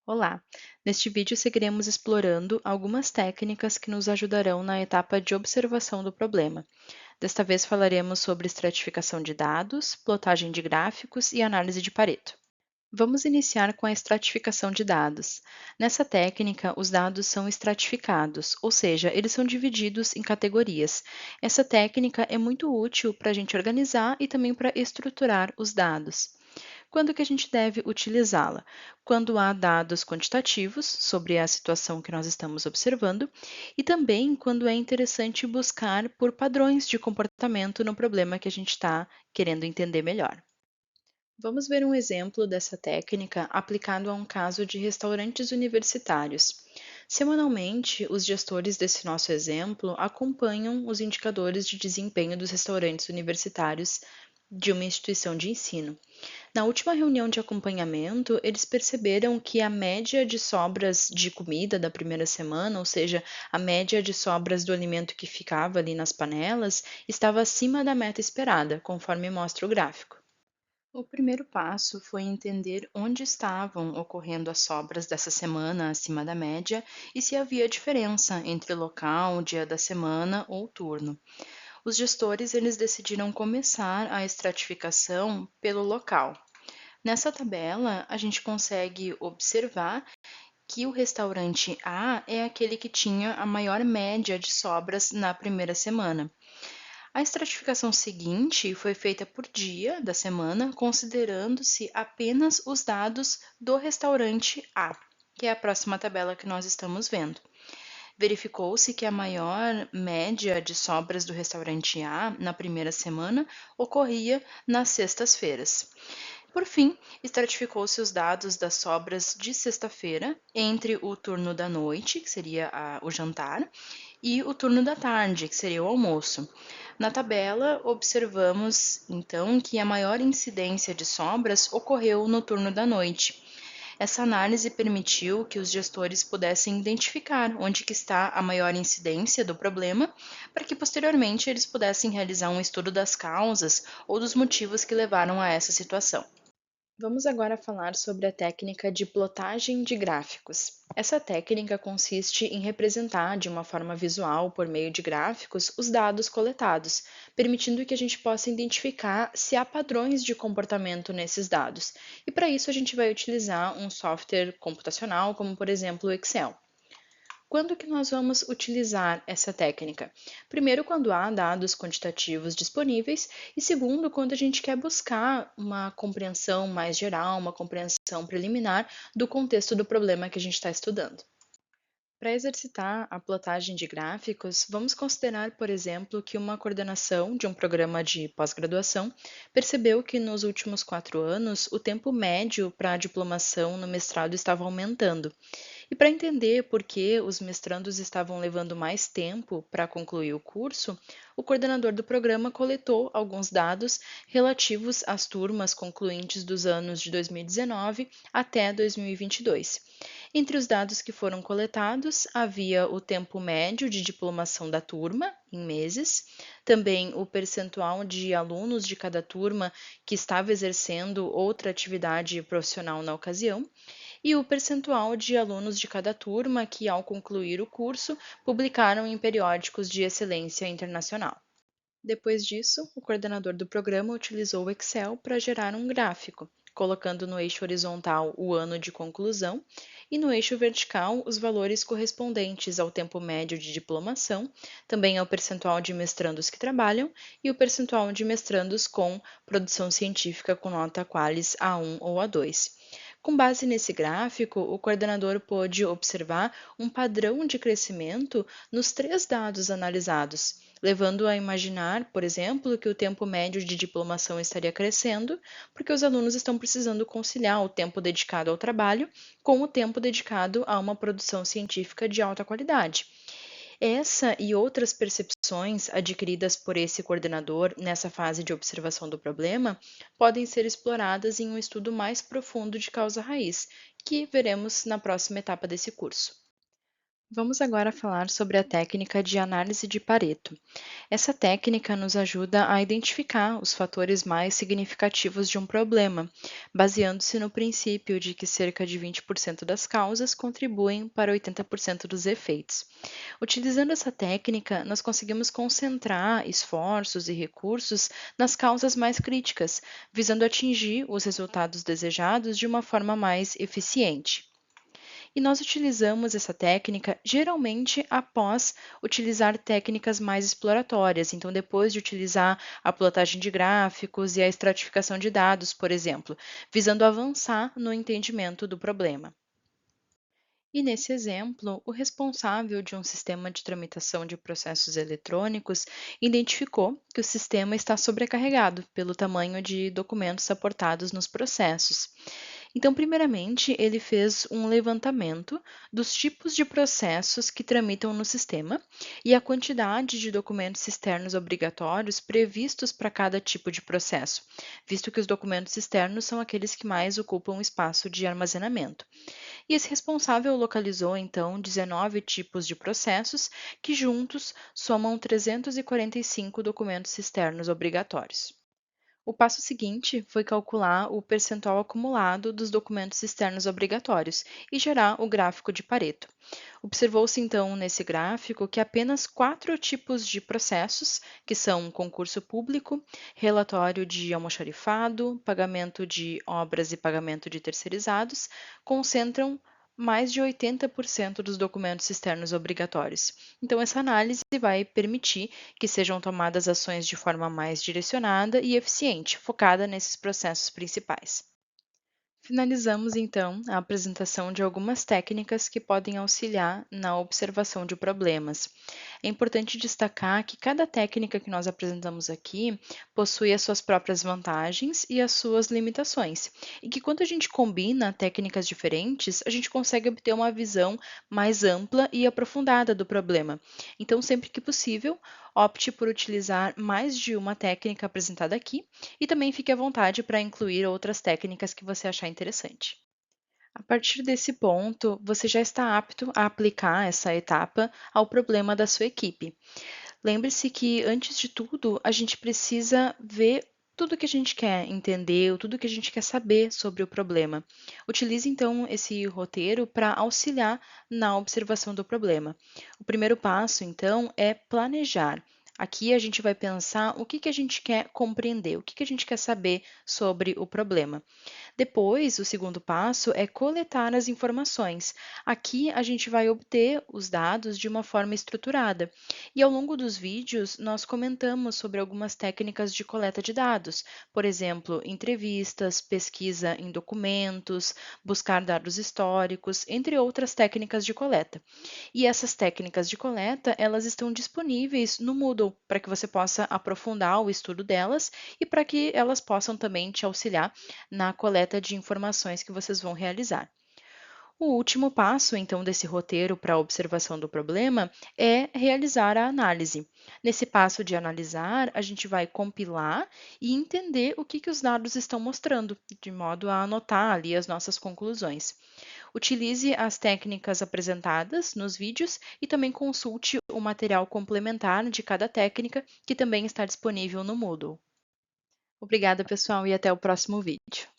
Olá! Neste vídeo seguiremos explorando algumas técnicas que nos ajudarão na etapa de observação do problema. Desta vez falaremos sobre estratificação de dados, plotagem de gráficos e análise de Pareto. Vamos iniciar com a estratificação de dados. Nessa técnica, os dados são estratificados, ou seja, eles são divididos em categorias. Essa técnica é muito útil para a gente organizar e também para estruturar os dados. Quando que a gente deve utilizá-la? Quando há dados quantitativos sobre a situação que nós estamos observando e também quando é interessante buscar por padrões de comportamento no problema que a gente está querendo entender melhor. Vamos ver um exemplo dessa técnica aplicado a um caso de restaurantes universitários. Semanalmente, os gestores desse nosso exemplo acompanham os indicadores de desempenho dos restaurantes universitários de uma instituição de ensino. Na última reunião de acompanhamento, eles perceberam que a média de sobras de comida da primeira semana, ou seja, a média de sobras do alimento que ficava ali nas panelas, estava acima da meta esperada, conforme mostra o gráfico. O primeiro passo foi entender onde estavam ocorrendo as sobras dessa semana acima da média e se havia diferença entre local, dia da semana ou turno. Os gestores eles decidiram começar a estratificação pelo local. Nessa tabela, a gente consegue observar que o restaurante A é aquele que tinha a maior média de sobras na primeira semana. A estratificação seguinte foi feita por dia da semana, considerando-se apenas os dados do restaurante A, que é a próxima tabela que nós estamos vendo. Verificou-se que a maior média de sobras do restaurante A na primeira semana ocorria nas sextas-feiras. Por fim, estratificou-se os dados das sobras de sexta-feira entre o turno da noite, que seria o jantar, e o turno da tarde, que seria o almoço. Na tabela, observamos então que a maior incidência de sobras ocorreu no turno da noite. Essa análise permitiu que os gestores pudessem identificar onde que está a maior incidência do problema, para que posteriormente eles pudessem realizar um estudo das causas ou dos motivos que levaram a essa situação. Vamos agora falar sobre a técnica de plotagem de gráficos. Essa técnica consiste em representar de uma forma visual, por meio de gráficos, os dados coletados, permitindo que a gente possa identificar se há padrões de comportamento nesses dados. E para isso a gente vai utilizar um software computacional, como por exemplo o Excel. Quando que nós vamos utilizar essa técnica? Primeiro, quando há dados quantitativos disponíveis, e segundo, quando a gente quer buscar uma compreensão mais geral, uma compreensão preliminar do contexto do problema que a gente está estudando. Para exercitar a plotagem de gráficos, vamos considerar, por exemplo, que uma coordenação de um programa de pós-graduação percebeu que nos últimos 4 anos o tempo médio para a diplomação no mestrado estava aumentando. E para entender por que os mestrandos estavam levando mais tempo para concluir o curso, o coordenador do programa coletou alguns dados relativos às turmas concluintes dos anos de 2019 até 2022. Entre os dados que foram coletados, havia o tempo médio de diplomação da turma, em meses, também o percentual de alunos de cada turma que estava exercendo outra atividade profissional na ocasião, e o percentual de alunos de cada turma que, ao concluir o curso, publicaram em periódicos de excelência internacional. Depois disso, o coordenador do programa utilizou o Excel para gerar um gráfico, colocando no eixo horizontal o ano de conclusão e no eixo vertical os valores correspondentes ao tempo médio de diplomação, também ao percentual de mestrandos que trabalham e o percentual de mestrandos com produção científica com nota Qualis A1 ou A2. Com base nesse gráfico, o coordenador pôde observar um padrão de crescimento nos três dados analisados, levando a imaginar, por exemplo, que o tempo médio de diplomação estaria crescendo, porque os alunos estão precisando conciliar o tempo dedicado ao trabalho com o tempo dedicado a uma produção científica de alta qualidade. Essa e outras percepções adquiridas por esse coordenador nessa fase de observação do problema podem ser exploradas em um estudo mais profundo de causa raiz, que veremos na próxima etapa desse curso. Vamos agora falar sobre a técnica de análise de Pareto. Essa técnica nos ajuda a identificar os fatores mais significativos de um problema, baseando-se no princípio de que cerca de 20% das causas contribuem para 80% dos efeitos. Utilizando essa técnica, nós conseguimos concentrar esforços e recursos nas causas mais críticas, visando atingir os resultados desejados de uma forma mais eficiente. E nós utilizamos essa técnica geralmente após utilizar técnicas mais exploratórias. Então, depois de utilizar a plotagem de gráficos e a estratificação de dados, por exemplo, visando avançar no entendimento do problema. E nesse exemplo, o responsável de um sistema de tramitação de processos eletrônicos identificou que o sistema está sobrecarregado pelo tamanho de documentos aportados nos processos. Então, primeiramente, ele fez um levantamento dos tipos de processos que tramitam no sistema e a quantidade de documentos externos obrigatórios previstos para cada tipo de processo, visto que os documentos externos são aqueles que mais ocupam espaço de armazenamento. E esse responsável localizou, então, 19 tipos de processos que juntos somam 345 documentos externos obrigatórios. O passo seguinte foi calcular o percentual acumulado dos documentos externos obrigatórios e gerar o gráfico de Pareto. Observou-se então nesse gráfico que apenas quatro tipos de processos, que são concurso público, relatório de almoxarifado, pagamento de obras e pagamento de terceirizados, concentram mais de 80% dos documentos externos obrigatórios. Então, essa análise vai permitir que sejam tomadas ações de forma mais direcionada e eficiente, focada nesses processos principais. Finalizamos então a apresentação de algumas técnicas que podem auxiliar na observação de problemas. É importante destacar que cada técnica que nós apresentamos aqui possui as suas próprias vantagens e as suas limitações, e que quando a gente combina técnicas diferentes, a gente consegue obter uma visão mais ampla e aprofundada do problema. Então, sempre que possível, opte por utilizar mais de uma técnica apresentada aqui e também fique à vontade para incluir outras técnicas que você achar interessante. A partir desse ponto, você já está apto a aplicar essa etapa ao problema da sua equipe. Lembre-se que, antes de tudo, a gente precisa ver tudo que a gente quer entender, tudo que a gente quer saber sobre o problema. Utilize então esse roteiro para auxiliar na observação do problema. O primeiro passo, então, é planejar. Aqui a gente vai pensar o que a gente quer compreender, o que a gente quer saber sobre o problema. Depois, o segundo passo é coletar as informações. Aqui a gente vai obter os dados de uma forma estruturada. E ao longo dos vídeos, nós comentamos sobre algumas técnicas de coleta de dados, por exemplo, entrevistas, pesquisa em documentos, buscar dados históricos, entre outras técnicas de coleta. E essas técnicas de coleta, elas estão disponíveis no Moodle para que você possa aprofundar o estudo delas e para que elas possam também te auxiliar na coleta de informações que vocês vão realizar. O último passo, então, desse roteiro para a observação do problema é realizar a análise. Nesse passo de analisar, a gente vai compilar e entender o que os dados estão mostrando, de modo a anotar ali as nossas conclusões. Utilize as técnicas apresentadas nos vídeos e também consulte o material complementar de cada técnica, que também está disponível no Moodle. Obrigada, pessoal, e até o próximo vídeo.